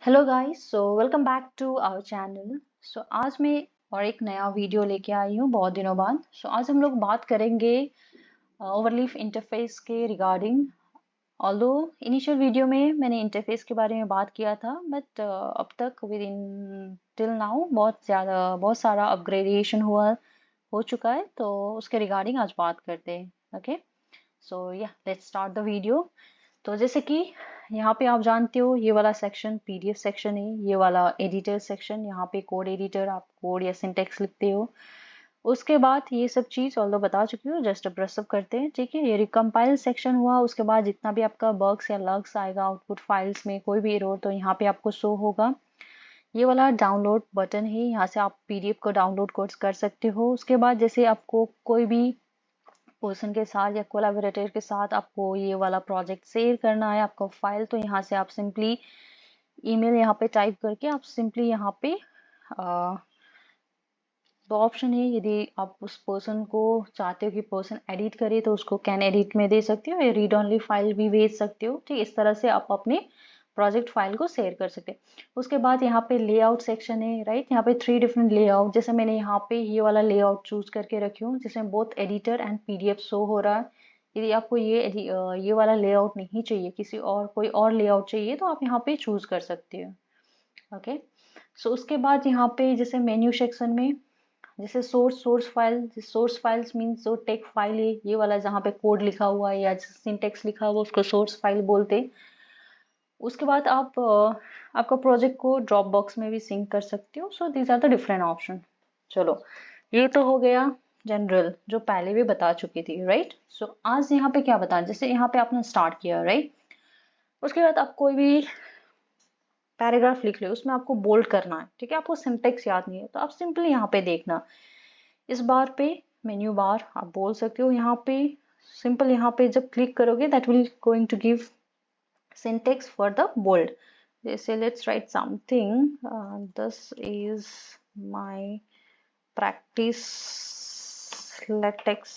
Hello guys, so welcome back to our channel. आज मैं और एक नया वीडियो लेके आई हूँ बहुत दिनों बाद। आज हम लोग बात करेंगे ओवरलीफ इंटरफेस के रिगार्डिंग। ऑल्दो इनिशियल वीडियो में मैंने इंटरफेस के बारे में बात किया था, बट अब तक विद इन टिल नाउ बहुत सारा अपग्रेडेशन हो चुका है, तो उसके रिगार्डिंग आज बात करते हैं। ओके, सो या लेट्स स्टार्ट द वीडियो। तो जैसे कि यहाँ पे आप जानते हो, ये वाला सेक्शन पीडीएफ सेक्शन है, ये वाला एडिटर सेक्शन, यहाँ पे कोड एडिटर, आप कोड या सिंटेक्स लिखते हो। उसके बाद ये सब चीज ऑल्दो बता चुकी हूँ, जस्ट ब्रश अप करते हैं। ठीक है, ये रिकम्पाइल सेक्शन हुआ। उसके बाद जितना भी आपका बग्स या लग्स आएगा आउटपुट फाइल्स में, कोई भी एरर, तो यहाँ पे आपको शो होगा। ये वाला डाउनलोड बटन है, यहाँ से आप पीडीएफ को डाउनलोड कर सकते हो। उसके बाद जैसे आपको कोई भी पर्सन के साथ या कोलैबोरेटर के साथ आपको ये वाला प्रोजेक्ट शेयर करना है, आपका फाइल, तो यहाँ से आप सिंपली ईमेल यहाँ पे टाइप करके आप सिंपली यहाँ पे दो ऑप्शन है। यदि आप उस पर्सन को चाहते हो कि पर्सन एडिट करे, तो उसको कैन एडिट में दे सकते हो, या रीड ओनली फाइल भी भेज सकते हो। ठीक, इस तरह से आप अपने प्रोजेक्ट फाइल को शेयर कर सकते हैं। उसके बाद यहाँ पे लेआउट सेक्शन है, राइट। यहाँ पे 3 डिफरेंट लेआउट, जैसे मैंने यहाँ पे ये वाला लेआउट चूज करके रखी हूँ, जिसमें both editor and PDF show हो रहा है। यदि आपको ये वाला लेआउट नहीं चाहिए, किसी और कोई और लेआउट चाहिए, तो आप यहाँ पे चूज कर सकते हो। ओके, सो उसके बाद यहाँ पे जैसे मेन्यू सेक्शन में, जैसे सोर्स फाइल्स मीन्स जो टेक फाइल है, ये वाला जहाँ पे कोड लिखा हुआ है या सिंटेक्स लिखा हुआ, उसको सोर्स फाइल बोलते हैं। उसके बाद आप आपका प्रोजेक्ट को ड्रॉप बॉक्स में भी सिंक कर सकते हो। So these are the different option. चलो, ये तो हो गया जनरल, जो पहले भी बता चुकी थी, राइट। सो आज यहाँ पे क्या बताना, जैसे यहाँ पे आपने स्टार्ट किया, राइट। उसके बाद आप कोई भी पैराग्राफ लिख रहे हो, उसमें आपको बोल्ड करना है। ठीक है, आपको सिंटेक्स याद नहीं है, तो आप सिंपली यहाँ पे देखना, इस बार पे मेन्यू बार आप बोल सकते हो। यहाँ पे सिंपल, यहाँ पे जब क्लिक करोगे, that will going to give syntax for the bold. जैसे let's write something, this is my practice latex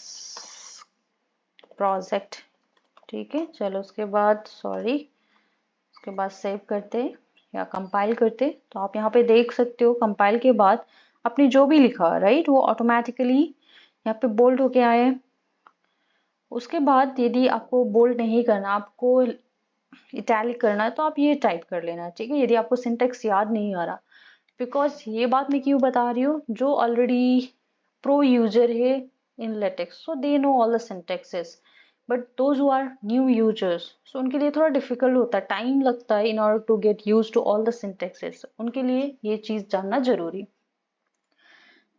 project। ठीक है, चलो उसके बाद सॉरी, उसके बाद सेव करते या कंपाइल करते, तो आप यहाँ पे देख सकते हो कंपाइल के बाद आपने जो भी लिखा, राइट, वो ऑटोमेटिकली यहाँ पे बोल्ड होके आए हैं। उसके बाद यदि आपको बोल्ड नहीं करना, आपको इटैलिक करना है, तो आप ये टाइप कर लेना। ठीक है, यदि आपको सिंटेक्स याद नहीं आ रहा, बिकॉज ये बात मैं क्यों बता रही हूँ, जो ऑलरेडी प्रो यूजर है in LaTeX, so they know all the syntaxes, but those who are new users, सो उनके लिए थोड़ा डिफिकल्ट होता है, टाइम लगता है in order to get used to all the syntaxes. उनके लिए ये चीज जानना जरूरी।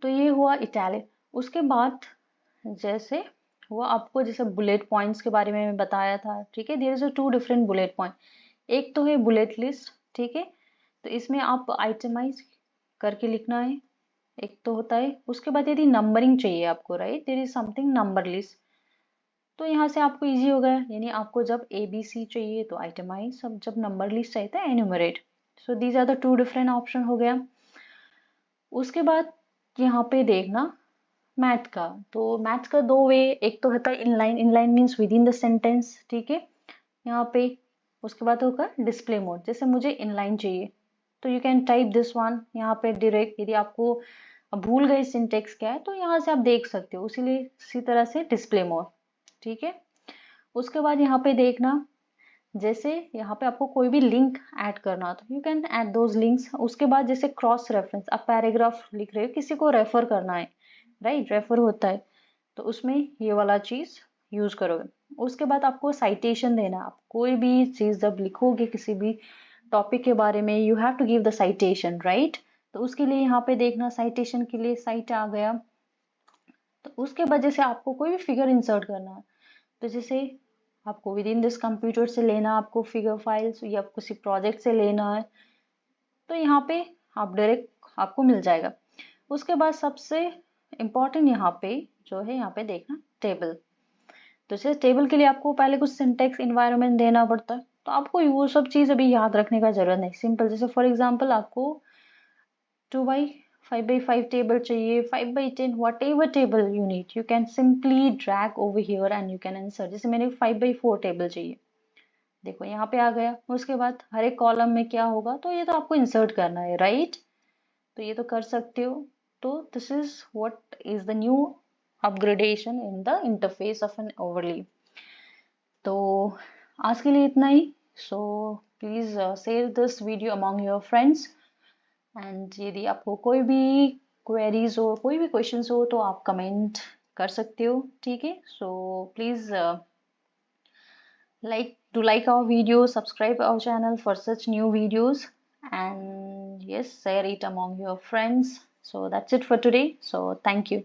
तो ये हुआ इटैलिक। उसके बाद जैसे हुआ आपको, जैसे बुलेट पॉइंट्स के बारे में मैं बताया था। ठीक है, there is a 2 different bullet point. एक तो है बुलेट लिस्ट, ठीक है, तो इसमें आप आइटमाइज करके लिखना है, एक तो होता है। उसके बाद यदि नंबरिंग चाहिए आपको, right, there is something number list, तो यहाँ से आपको इजी हो गया। यानी आपको जब ए बी सी चाहिए तो आइटमाइज, अब जब नंबर लिस्ट चाहिए तो enumerate. So these are the 2 different option हो गया। उसके बाद यहाँ पे देखना मैथ का, तो मैथ का 2 वे, एक तो होता है inline, inline means with in the sentence. ठीक है, यहाँ पे। उसके बाद होगा डिस्प्ले मोड, जैसे मुझे इनलाइन चाहिए, तो you can type this one यहाँ पे डायरेक्ट। यदि आपको भूल गए सिंटेक्स क्या है, तो यहाँ से आप देख सकते हो, इसीलिए इसी तरह से डिस्प्ले मोड। ठीक है, उसके बाद यहाँ पे देखना, जैसे यहाँ पे आपको कोई भी लिंक ऐड करना, तो you can add those links. उसके बाद जैसे क्रॉस रेफरेंस, आप पैराग्राफ लिख रहे हो, किसी को रेफर करना है, राइट, रेफर होता है, तो उसमें ये वाला चीज यूज करोगे। उसके बाद आपको साइटेशन देना। आप कोई भी चीज जब लिखोगे किसी भी टॉपिक के बारे में, you have to give the citation, right. तो उसके लिए यहाँ पे देखना, साइटेशन के लिए साइट आ गया। तो उसके बाद जैसे आपको कोई भी फिगर इंसर्ट करना है, तो जैसे आपको विद इन दिस कंप्यूटर से लेना, आपको फिगर फाइल्स या किसी प्रोजेक्ट से लेना है, तो यहाँ पे आप डायरेक्ट आपको मिल जाएगा। उसके बाद सबसे इम्पोर्टेंट यहाँ पे जो है, यहाँ पे देखना टेबल। तो जैसे टेबल के लिए आपको पहले कुछ सिंटेक्स इन्वायरमेंट देना पड़ता है, तो आपको वो सब चीज अभी याद रखने का जरूरत नहीं। सिंपल, जैसे फॉर एग्जांपल आपको 2 by 5 by 5 टेबल चाहिए, 5 by 10, what ever table you need, you can simply drag over here and you can insert. जैसे मैंने 5 by 4 टेबल चाहिए, देखो यहाँ पे आ गया। उसके बाद हर एक कॉलम में क्या होगा, तो ये तो आपको इंसर्ट करना है, राइट। तो ये तो कर सकते हो। तो this is what is the new upgradation in the interface of an overlay. तो आज के लिए इतना ही। So please share this video among your friends. And यदि आपको कोई भी क्वेरीज हो, कोई भी क्वेश्चंस हो, तो आप कमेंट कर सकते हो, ठीक है। So please like our video, subscribe our channel for such new videos, and yes, share it among your friends. So that's it for today. So thank you.